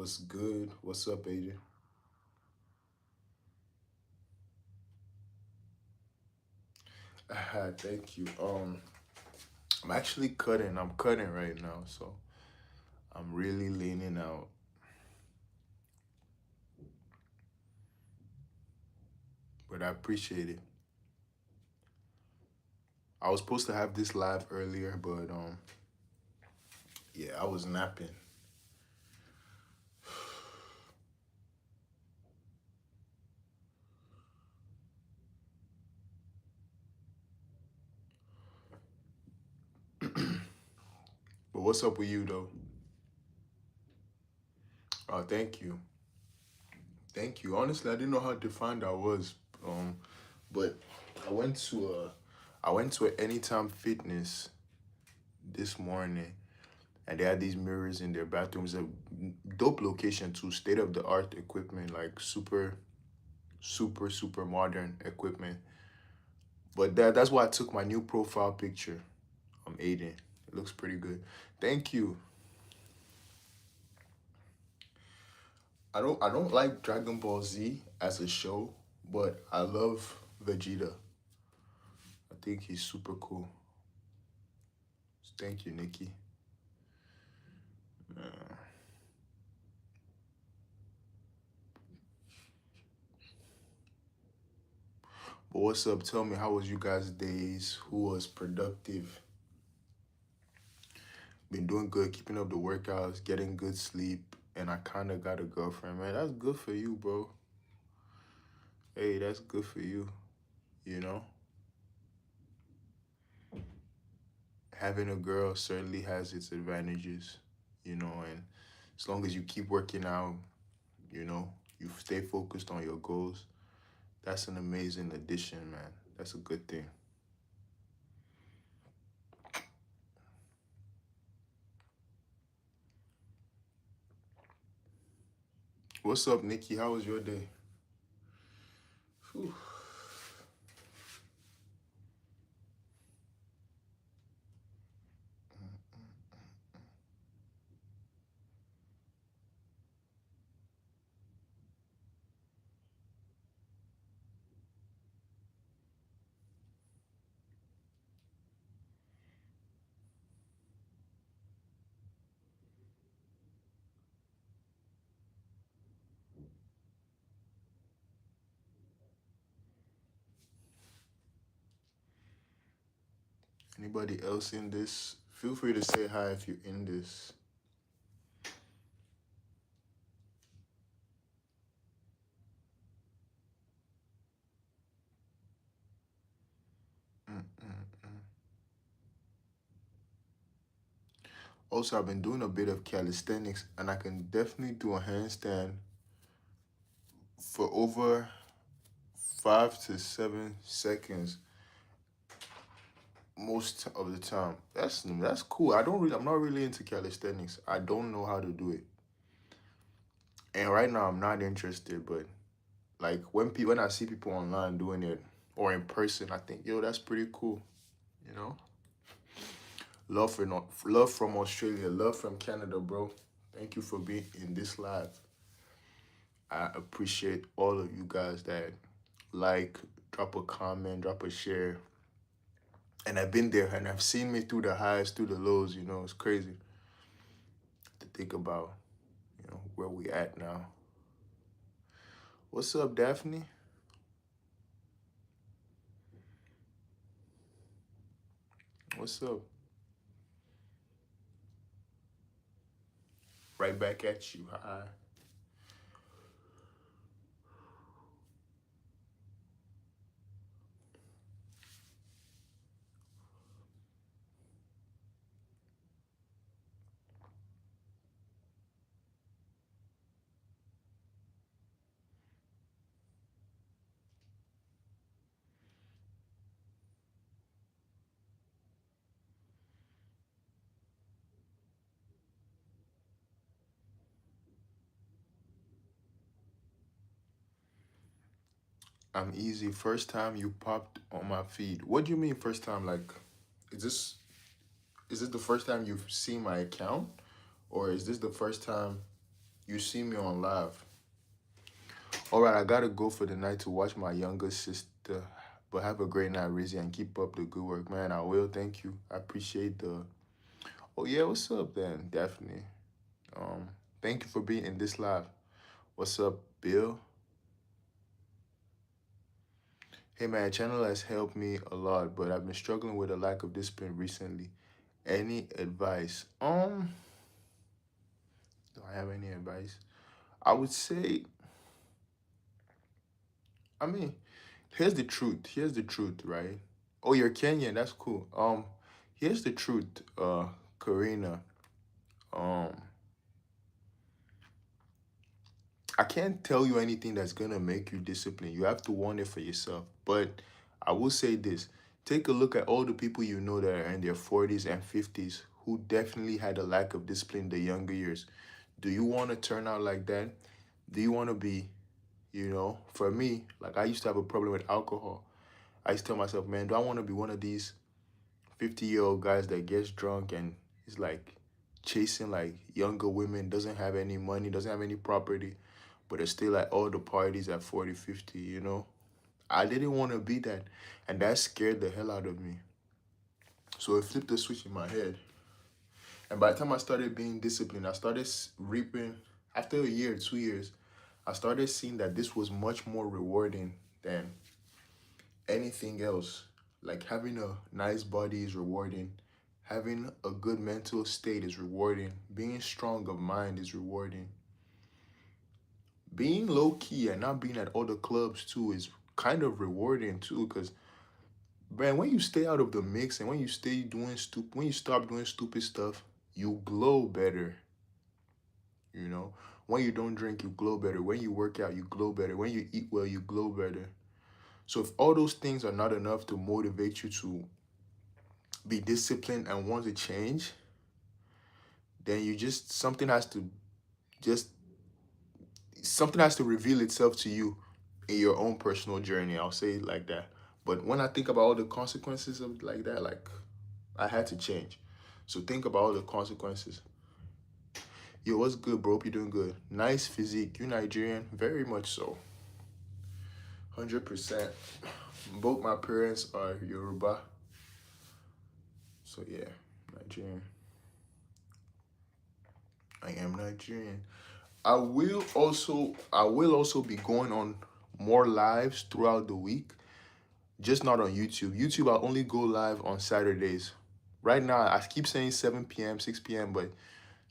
What's good? What's up, Adrian? Thank you. I'm actually cutting. I'm cutting right now, so I'm really leaning out. But I appreciate it. I was supposed to have this live earlier, but yeah, I was napping. But what's up with you though? Oh, thank you. Thank you. Honestly, I didn't know how defined I was. Um, but I went to a I went to an Anytime Fitness this morning, and they had these mirrors in their bathrooms. A dope location too, state of the art equipment, like super modern equipment. But that's why I took my new profile picture. I'm Aiden. It looks pretty good. Thank you. I don't like Dragon Ball Z as a show, but I love Vegeta. I think he's super cool. Thank you, Nikki. Uh, but what's up? Tell me, how was you guys' days? Who was productive? Been doing good, keeping up the workouts, getting good sleep, and I kind of got a girlfriend, man. That's good for you, bro. Hey, that's good for you. You know, having a girl certainly has its advantages, and as long as you keep working out, you know, you stay focused on your goals, that's an amazing addition, man. That's a good thing. What's up, Nikki? How was your day? Whew. Anybody else in this? Feel free to say hi if you're in this. Mm-mm-mm. Also, I've been doing a bit of calisthenics, and I can definitely do a handstand for over 5 to 7 seconds most of the time. That's cool. I'm not really into calisthenics. I don't know how to do it, and right now I'm not interested. But like when I see people online doing it or in person, I think yo, that's pretty cool. You know, love from Australia, love from Canada, bro. Thank you for being in this live. I appreciate all of you guys that like, drop a comment, drop a share. And I've been there and I've seen me through the highs, through the lows, it's crazy to think about, where we at now. What's up, Daphne? What's up? Right back at you. Hi. I'm easy. First time you popped on my feed. What do you mean first time? Like, is this is this the first time you've seen my account? Or is this the first time You see me on live. All right, I gotta go for the night to watch my younger sister. But have a great night, Rizzy, and keep up the good work, man. I will. Thank you. I appreciate the. Oh yeah, what's up then? Definitely. Um, Thank you for being in this live. What's up, Bill? Hey man, channel has helped me a lot, but I've been struggling with a lack of discipline recently. Any advice? Do I have any advice? I would say, I mean, here's the truth. Here's the truth, right? Oh, you're Kenyan. That's cool. Here's the truth, Karina. Um, I can't tell you anything that's gonna make you disciplined. You have to want it for yourself. But I will say this: take a look at all the people you know that are in their 40s and 50s who definitely had a lack of discipline in the younger years. Do you want to turn out like that? Do you want to be, for me, like I used to have a problem with alcohol. I used to tell myself, man, do I want to be one of these 50-year-old guys that gets drunk and is like chasing like younger women, doesn't have any money, doesn't have any property, but it's still at all the parties at 40, 50, you know? I didn't want to be that. And that scared the hell out of me. So it flipped the switch in my head. And by the time I started being disciplined, I started reaping, after a year, 2 years, I started seeing that this was much more rewarding than anything else. Like having a nice body is rewarding. Having a good mental state is rewarding. Being strong of mind is rewarding. Being low key and not being at all the clubs too is kind of rewarding too. Cause man, when you stay out of the mix and when you stay doing when you stop doing stupid stuff, you glow better. You know, when you don't drink, you glow better. When you work out, you glow better. When you eat well, you glow better. So if all those things are not enough to motivate you to be disciplined and want to change, then you just just something has to reveal itself to you in your own personal journey. I'll say it like that. But when I think about all the consequences of like that, like I had to change. So think about all the consequences. Yo, what's good, bro? Hope you're doing good. Nice physique. You Nigerian? Very much so. 100%. Both my parents are Yoruba. So yeah, Nigerian. I am Nigerian. I will also be going on more lives throughout the week, just not on YouTube. YouTube, I'll only go live on Saturdays. Right now, I keep saying 7 p.m., 6 p.m., but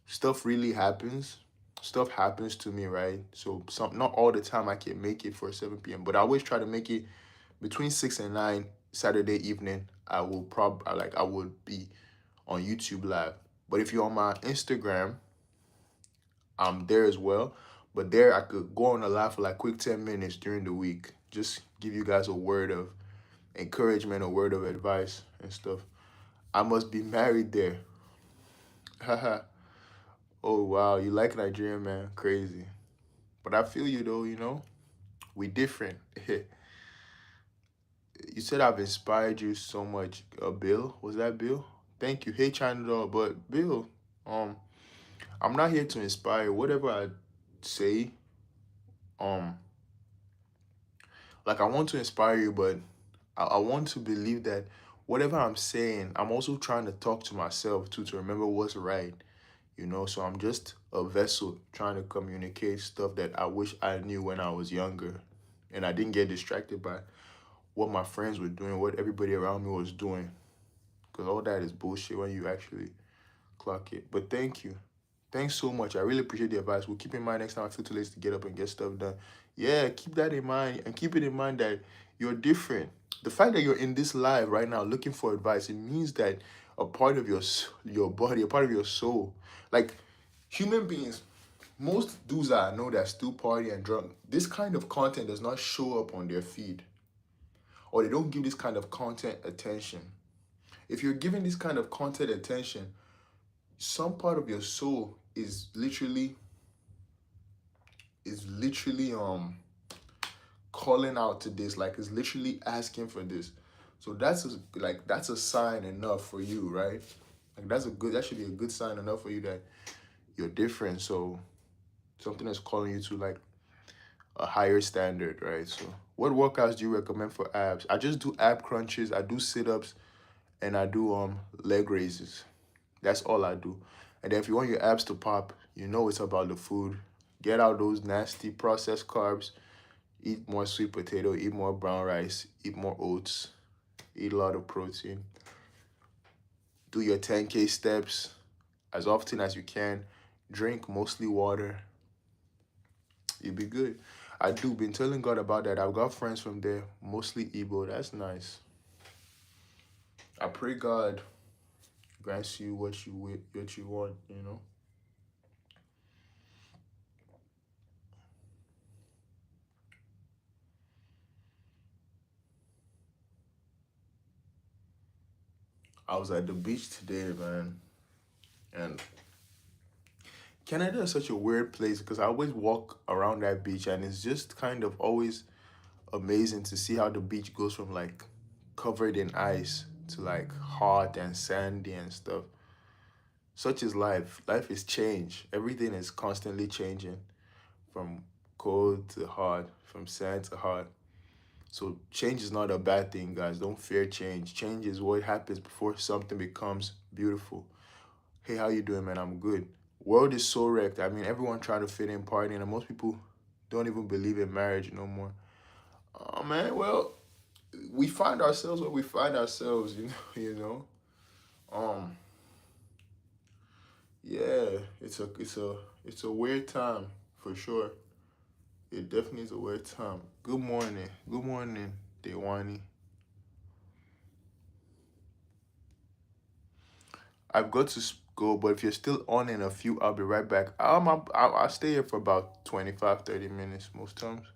stuff really happens. Stuff happens to me, right? So not all the time I can make it for 7 p.m., but I always try to make it between 6 and 9 Saturday evening. I would be on YouTube live. But if you're on my Instagram, I'm there as well. But there I could go on a live for like quick 10 minutes during the week. Just give you guys a word of encouragement, a word of advice and stuff. I must be married there. Haha. Oh wow, you like Nigerian, man. Crazy. But I feel you though, We different. You said I've inspired you so much. Bill? Was that Bill? Thank you. Hey China doll, but Bill, um, I'm not here to inspire. Whatever I say, um, like I want to inspire you, but I want to believe that whatever I'm saying, I'm also trying to talk to myself too to remember what's right. So I'm just a vessel trying to communicate stuff that I wish I knew when I was younger. And I didn't get distracted by what my friends were doing, what everybody around me was doing. Because all that is bullshit when you actually clock it. But thank you. Thanks so much. I really appreciate the advice. We'll keep in mind next time I feel too lazy to get up and get stuff done. Yeah, keep that in mind. And keep it in mind that you're different. The fact that you're in this live right now looking for advice, it means that a part of your body, a part of your soul, like human beings, most dudes that I know that still party and drunk, this kind of content does not show up on their feed. Or they don't give this kind of content attention. If you're giving this kind of content attention, some part of your soul is literally calling out to this, like is literally asking for this. So that's a sign enough for you, right? Like that should be a good sign enough for you that you're different. So something that's calling you to like a higher standard, right? So what workouts do you recommend for abs? I just do ab crunches, I do sit-ups, and I do leg raises. That's all I do. And then if you want your abs to pop, you know it's about the food. Get out those nasty processed carbs. Eat more sweet potato, eat more brown rice, eat more oats, eat a lot of protein. Do your 10K steps as often as you can. Drink mostly water. You'll be good. I do been telling God about that. I've got friends from there, mostly Igbo. That's nice. I pray God grants you what you want, you know. I was at the beach today, man, and Canada is such a weird place because I always walk around that beach and it's just kind of always amazing to see how the beach goes from like covered in ice to like hot and sandy and stuff. Such is life. Life is change. Everything is constantly changing from cold to hot, from sand to hot. So change is not a bad thing, guys. Don't fear change. Change is what happens before something becomes beautiful. Hey, how you doing, man? I'm good. World is so wrecked. I mean, everyone trying to fit in, partying, and most people don't even believe in marriage no more. Oh man, well, we find ourselves where we find ourselves, you know, you know. Um, yeah, it's a weird time for sure. It definitely is a weird time. Good morning. Good morning, Dewani. I've got to go, but if you're still on in a few, I'll be right back. I'll stay here for about 25, 30 minutes most times.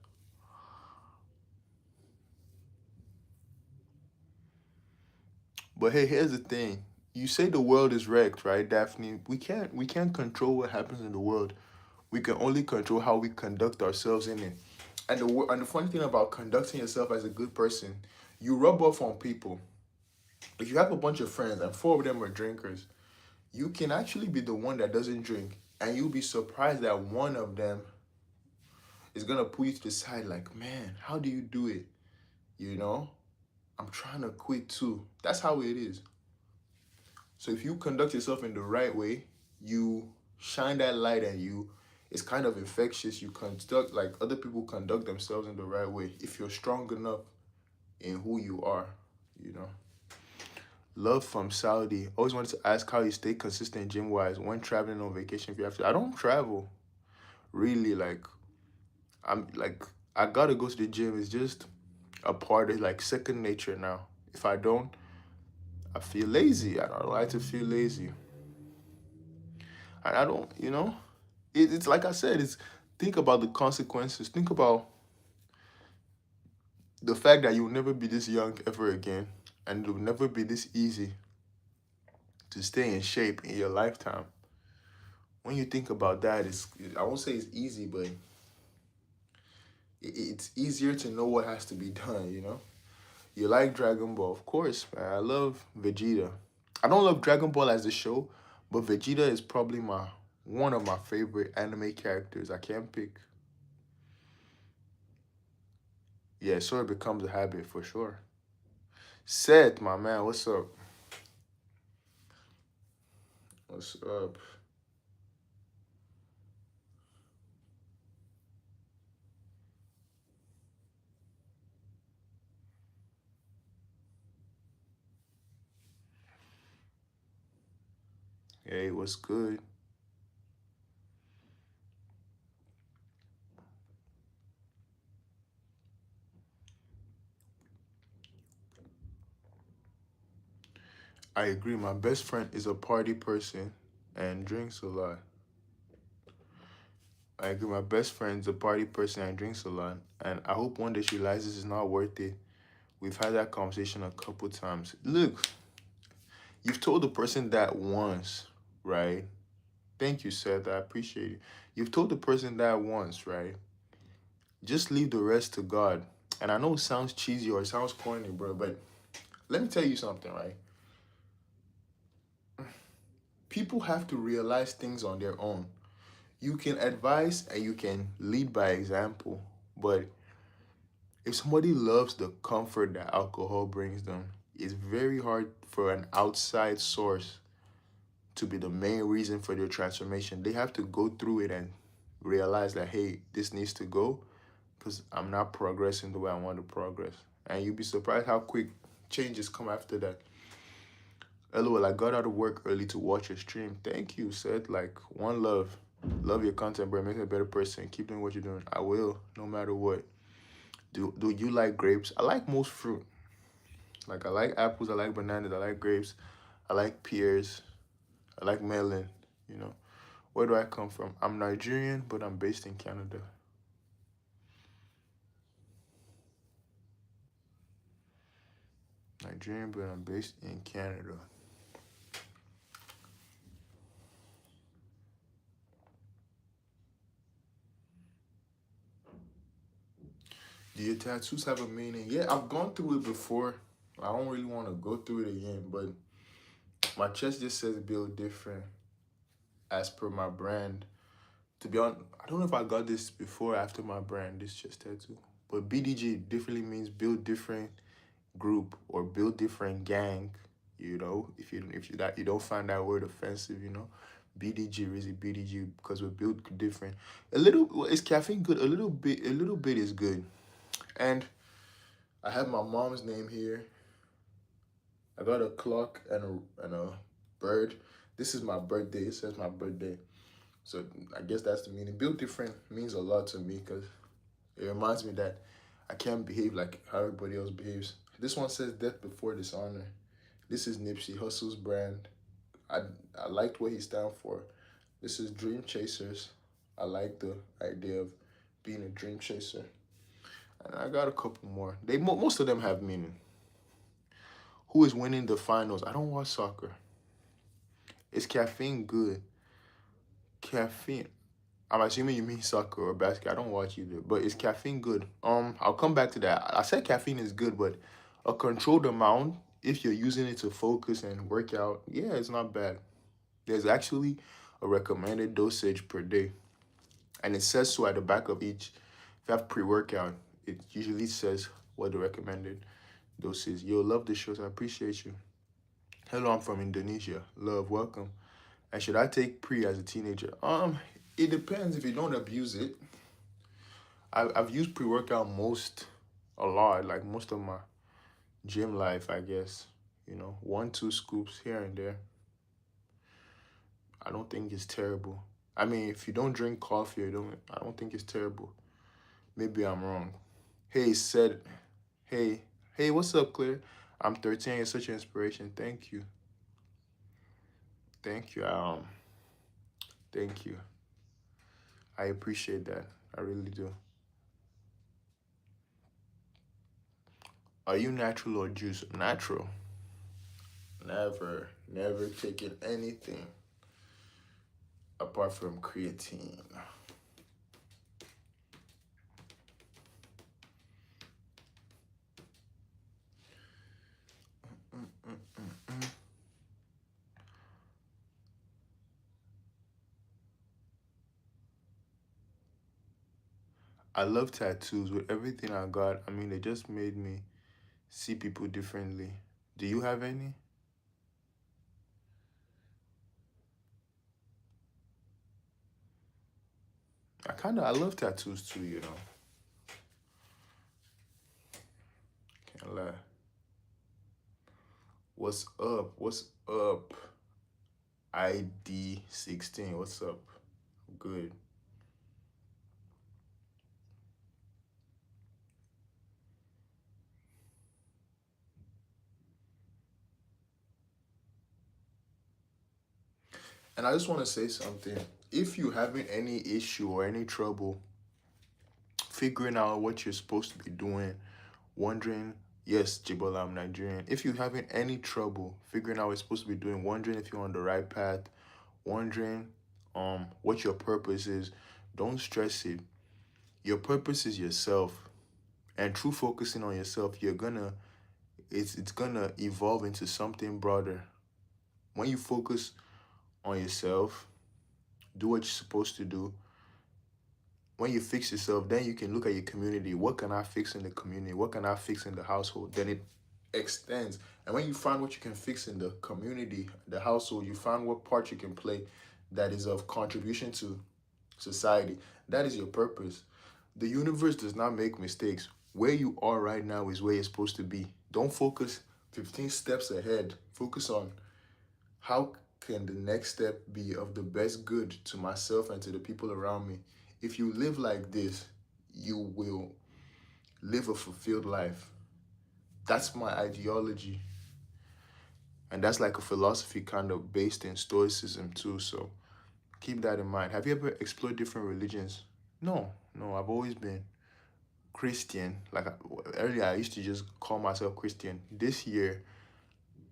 But hey, here's the thing. You say the world is wrecked, right, Daphne? We can't control what happens in the world. We can only control how we conduct ourselves in it. And the funny thing about conducting yourself as a good person, you rub off on people. If you have a bunch of friends and four of them are drinkers, you can actually be the one that doesn't drink, and you'll be surprised that one of them is gonna pull you to the side, like, man, how do you do it? You know, I'm trying to quit too. That's how it is. So if you conduct yourself in the right way, you shine that light and you it's kind of infectious. You conduct like other people conduct themselves in the right way if you're strong enough in who you are, you know. Love from Saudi. Always wanted to ask how you stay consistent gym wise when traveling on vacation if you have to. I don't travel really like I'm like I gotta go to the gym. It's just a part of like second nature now. If I don't, I feel lazy. I don't like to feel lazy. And I don't, you know, it's like I said, it's think about the consequences. Think about the fact that you'll never be this young ever again, and it'll never be this easy to stay in shape in your lifetime. When you think about that, I won't say it's easy, but it's easier to know what has to be done. You know, you like Dragon Ball, of course, man. I love Vegeta. I don't love Dragon Ball as a show, but Vegeta is probably my one of my favorite anime characters. I can't pick. Yeah, so it becomes a habit for sure. Seth, my man, what's up? What's up? Hey, what's good? I agree. My best friend is a party person and drinks a lot. I agree. My best friend's a party person and drinks a lot. And I hope one day she realizes it's not worth it. We've had that conversation a couple times. Look, you've told the person that once, right? Thank you, Seth. I appreciate it. You've told the person that once, right? Just leave the rest to God. And I know it sounds cheesy or it sounds corny, bro, but let me tell you something, right? People have to realize things on their own. You can advise and you can lead by example, but if somebody loves the comfort that alcohol brings them, it's very hard for an outside source to be the main reason for their transformation. They have to go through it and realize that, hey, this needs to go because I'm not progressing the way I want to progress. And you'd be surprised how quick changes come after that. LOL, I got out of work early to watch your stream. Thank you, Seth. Like, one love. Love your content, bro. Make me a better person. Keep doing what you're doing. I will, no matter what. Do you like grapes? I like most fruit. Like, I like apples, I like bananas, I like grapes, I like pears, I like melon, you know. Where do I come from? I'm Nigerian, but I'm based in Canada. Nigerian, but I'm based in Canada. Do your tattoos have a meaning? Yeah, I've gone through it before. I don't really want to go through it again, but my chest just says build different as per my brand. To be honest, I don't know if I got this before or after my brand, this chest tattoo. But BDG definitely means build different group or build different gang. You know, if you don't find that word offensive, you know, BDG, Rizzy BDG, because we're built different. A little is caffeine good. A little bit is good. And I have my mom's name here. I got a clock and a bird. This is my birthday. It says my birthday. So I guess that's the meaning. Built different means a lot to me because it reminds me that I can't behave like how everybody else behaves. This one says death before dishonor. This is Nipsey Hussle's brand. I I liked what he stand for. This is Dream Chasers. I like the idea of being a dream chaser. And I got a couple more. Most of them have meaning. Who is winning the finals? I don't watch soccer. Is caffeine good? Caffeine. I'm assuming you mean soccer or basketball. I don't watch either. But is caffeine good? I'll come back to that. I said caffeine is good, but a controlled amount, if you're using it to focus and work out, yeah, it's not bad. There's actually a recommended dosage per day. And it says so at the back of each. If you have pre-workout, it usually says what the recommended dose is. Yo, love the shows. I appreciate you. Hello, I'm from Indonesia. Love, welcome. And should I take pre as a teenager? It depends if you don't abuse it. I've used pre-workout a lot, like most of my gym life, I guess. You know, 1, 2 scoops here and there. I don't think it's terrible. I mean, if you don't drink coffee, I don't think it's terrible. Maybe I'm wrong. Hey, said, hey, hey, what's up, Claire? I'm 13. You're such an inspiration. Thank you. Thank you. Thank you. I appreciate that. I really do. Are you natural or juice? Natural. Never taken anything apart from creatine. I love tattoos with everything I got. I mean, they just made me see people differently. Do you have any? I love tattoos too, you know. Can't lie. What's up? What's up? ID16. What's up? Good. And I just want to say something. If you having any issue or any trouble figuring out what you're supposed to be doing, wondering, yes, Jibola, I'm Nigerian. If you're having any trouble figuring out what you're supposed to be doing, wondering if you're on the right path, wondering what your purpose is, don't stress it. Your purpose is yourself. And through focusing on yourself, it's gonna evolve into something broader. When you focus on yourself, do what you're supposed to do. When you fix yourself, then you can look at your community. What can I fix in the community? What can I fix in the household? Then it extends. And when you find what you can fix in the community, the household, you find what part you can play that is of contribution to society. That is your purpose. The universe does not make mistakes. Where you are right now is where you're supposed to be. Don't focus 15 steps ahead. Focus on how can the next step be of the best good to myself and to the people around me. If you live like this, you will live a fulfilled life. That's my ideology. And that's like a philosophy kind of based in stoicism too. So keep that in mind. Have you ever explored different religions? No, no, I've always been Christian. Earlier, I used to just call myself Christian. This year,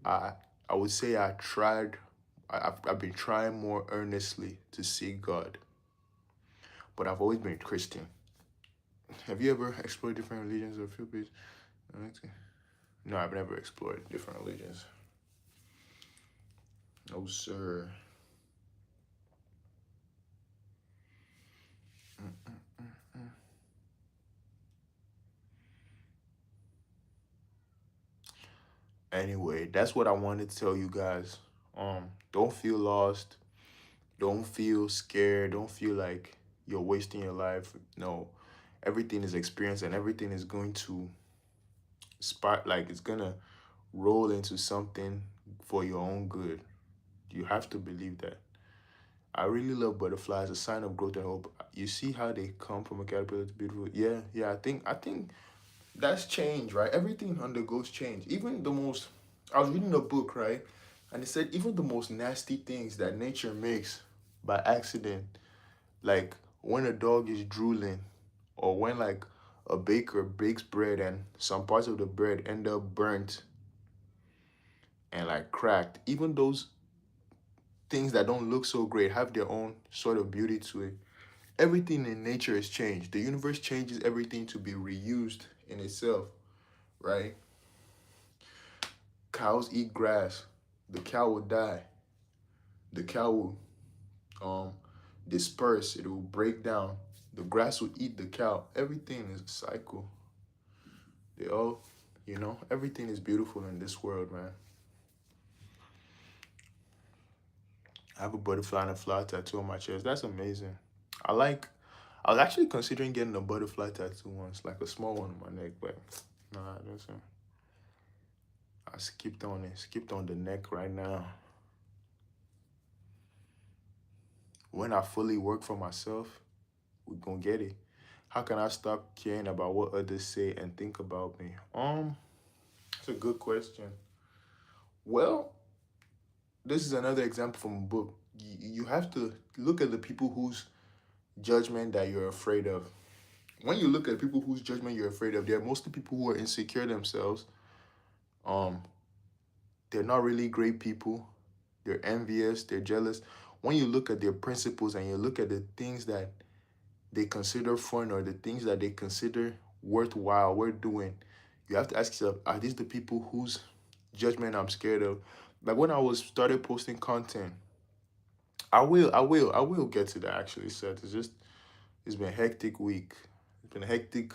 I I would say I tried. I've been trying more earnestly to seek God, but I've always been Christian. Have you ever explored different religions or Philippines? No, I've never explored different religions. No, sir. Anyway, that's what I wanted to tell you guys. Don't feel lost. Don't feel scared. Don't feel like you're wasting your life. No, everything is experience and everything is going to spark, like it's gonna roll into something for your own good. You have to believe that. I really love butterflies, a sign of growth and hope. You see how they come from a caterpillar to beautiful. Yeah, yeah. I think that's change, right? Everything undergoes change. Even the most. I was reading a book, right, and it said even the most nasty things that nature makes by accident, like when a dog is drooling, or when like a baker bakes bread and some parts of the bread end up burnt and like cracked. Even those things that don't look so great have their own sort of beauty to it. Everything in nature is changed. The universe changes everything to be reused in itself, right? Cows eat grass. The cow will die. The cow will um disperse. It will break down. The grass will eat the cow. Everything is a cycle. They all, everything is beautiful in this world, man. I have a butterfly and a flower tattoo on my chest. That's amazing. I like. I was actually considering getting a butterfly tattoo once, like a small one on my neck, but nah, that's I skipped on it. Skipped on the neck right now. When I fully work for myself, we're gonna get it. How can I stop caring about what others say and think about me? It's a good question. Well, this is another example from a book. You have to look at the people whose judgment that you're afraid of. When you look at people whose judgment you're afraid of, they're mostly people who are insecure themselves. Um, they're not really great people. They're envious. They're jealous. When you look at their principles and you look at the things that they consider fun or the things that they consider worthwhile, worth doing, you have to ask yourself, are these the people whose judgment I'm scared of? Like when I was started posting content, I will get to that actually. So it's been a hectic week. It's been a hectic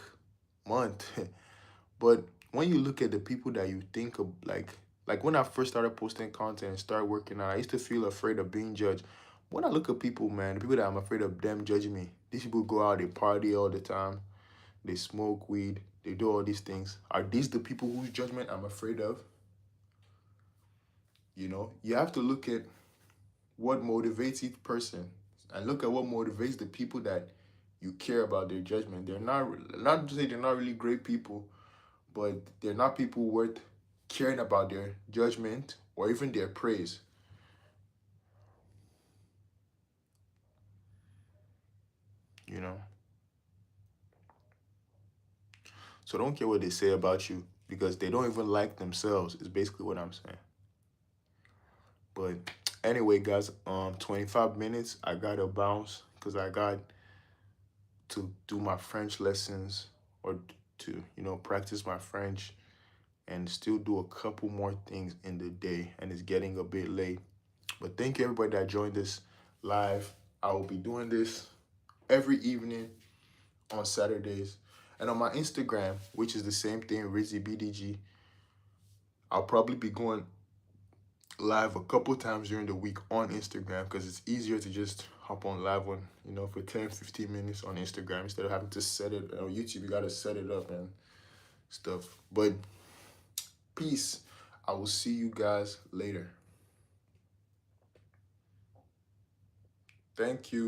month. But when you look at the people that you think of, like when I first started posting content and started working out, I used to feel afraid of being judged. When I look at people, man, the people that I'm afraid of them judging me, these people go out, they party all the time, they smoke weed, they do all these things. Are these the people whose judgment I'm afraid of? You have to look at what motivates each person and look at what motivates the people that you care about their judgment. They're not to say they're not really great people, but they're not people worth caring about their judgment or even their praise. You know, so don't care what they say about you because they don't even like themselves. Is basically what I'm saying. But anyway, guys, 25 minutes. I gotta bounce because I got to do my French lessons or to practice my French and still do a couple more things in the day, and it's getting a bit late. But thank you everybody that joined this live. I will be doing this every evening on Saturdays. And on my Instagram, which is the same thing, Rizzy BDG, I'll probably be going live a couple times during the week on Instagram because it's easier to just hop on live on, for 10-15 minutes on Instagram instead of having to set it on YouTube. You got to set it up and stuff. But peace. I will see you guys later. Thank you.